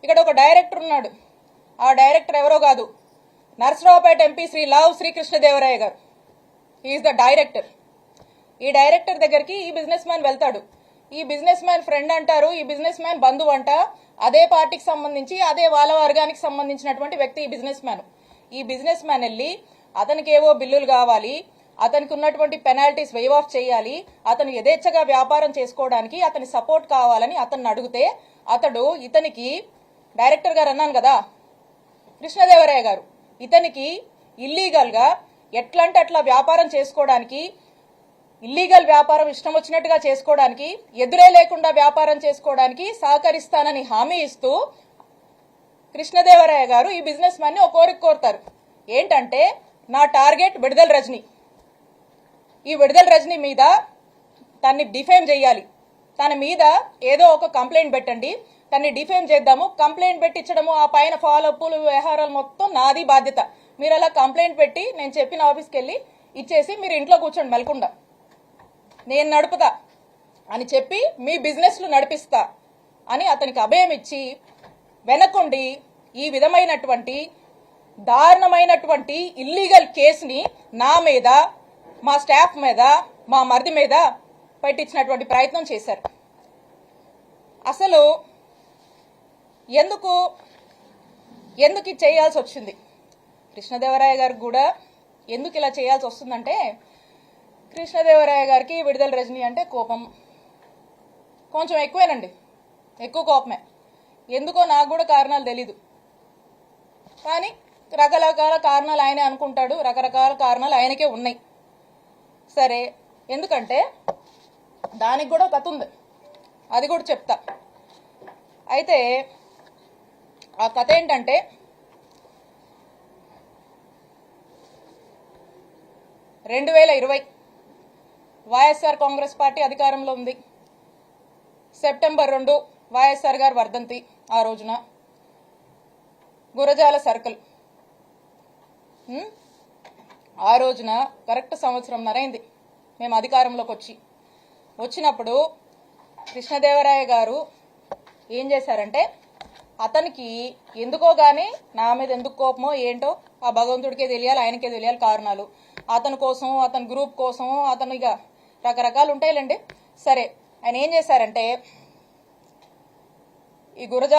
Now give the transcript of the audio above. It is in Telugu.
ఇక్కడ ఒక డైరెక్టర్ ఉన్నాడు. ఆ డైరెక్టర్ ఎవరో కాదు, నర్సరావుపేట ఎంపీ శ్రీ లావు శ్రీకృష్ణదేవరాయ గారు. Is the director. ఈ డైరెక్టర్ దగ్గరికి ఈ బిజినెస్ మ్యాన్ వెళ్తాడు. ఈ బిజినెస్ మ్యాన్ ఫ్రెండ్ అంటారు, ఈ బిజినెస్ మ్యాన్ బంధువు అంట. అదే పార్టీకి సంబంధించి అదే వాళ్ళ వర్గానికి సంబంధించినటువంటి వ్యక్తి ఈ బిజినెస్ మ్యాన్. ఈ బిజినెస్ మ్యాన్ వెళ్ళి అతనికి ఏవో బిల్లులు కావాలి, అతనికి ఉన్నటువంటి పెనాల్టీస్ వేవ్ ఆఫ్ చేయాలి, అతను యథేచ్ఛగా వ్యాపారం చేసుకోవడానికి అతని సపోర్ట్ కావాలని అతన్ని అడిగితే అతడు ఇతనికి డైరెక్టర్ గారు అన్నాను కదా కృష్ణదేవరాయ గారు, ఇతనికి ఇల్లీగల్ గా ఎట్లంటే అట్లా వ్యాపారం చేసుకోవడానికి, ఇల్లీగల్ వ్యాపారం ఇష్టం వచ్చినట్టుగా చేసుకోవడానికి, ఎదురే లేకుండా వ్యాపారం చేసుకోవడానికి సహకరిస్తానని హామీ ఇస్తూ కృష్ణదేవరాయ గారు ఈ బిజినెస్ మ్యాన్ ని ఒక కోరిక కోరుతారు. ఏంటంటే, నా టార్గెట్ విడుదల రజని. ఈ విడుదల రజని మీద తన్ని డిఫేమ్ చేయాలి, తన మీద ఏదో ఒక కంప్లైంట్ పెట్టండి, తన్ని డిఫేమ్ చేద్దాము, కంప్లైంట్ పెట్టించడము, ఆ పైన ఫాలోఅప్లు వ్యవహారాలు మొత్తం నాది బాధ్యత. మీరు అలా కంప్లైంట్ పెట్టి నేను చెప్పిన ఆఫీస్కి వెళ్ళి ఇచ్చేసి మీరు ఇంట్లో కూర్చోండి మెలకుండా, నేను నడుపుతా అని చెప్పి మీ బిజినెస్లు నడిపిస్తా అని అతనికి అభయం ఇచ్చి వెనకుండి ఈ విధమైనటువంటి దారుణమైనటువంటి ఇల్లీగల్ కేసుని నా మీద, మా స్టాఫ్ మీద, మా మరిది మీద పెట్టించినటువంటి ప్రయత్నం చేశారు. అసలు ఎందుకు చేయాల్సి వచ్చింది కృష్ణదేవరాయ గారికి కూడా ఎందుకు ఇలా చేయాల్సి వస్తుందంటే, కృష్ణదేవరాయ గారికి విడుదల రజని అంటే కోపం కొంచెం ఎక్కువేనండి, ఎక్కువ కోపమే. ఎందుకో నాకు కూడా కారణాలు తెలీదు, కానీ రకరకాల కారణాలు ఆయనే అనుకుంటాడు, రకరకాల కారణాలు ఆయనకే ఉన్నాయి. సరే, ఎందుకంటే దానికి కూడా కథ ఉంది, అది కూడా చెప్తా. అయితే ఆ కథ ఏంటంటే, వైఎస్ఆర్ కాంగ్రెస్ పార్టీ అధికారంలో ఉంది. సెప్టెంబర్ 2 వైఎస్ఆర్ గారు వర్ధంతి. ఆ రోజున గురజాల సర్కిల్, ఆ రోజున కరెక్ట్ సంవత్సరంన్నర అయింది మేము అధికారంలోకి వచ్చినప్పుడు కృష్ణదేవరాయ గారు ఏం చేశారంటే, అతనికి ఎందుకో గానీ నా మీద ఎందుకు కోపమో ఏంటో ఆ భగవంతుడికే తెలియాలి, ఆయనకే తెలియాలి కారణాలు. అతని కోసం, అతని గ్రూప్ కోసం, అతను ఇక రకరకాలు ఉంటాయిలేండి. సరే, ఆయన ఏం చేశారంటే, ఈ గురజాల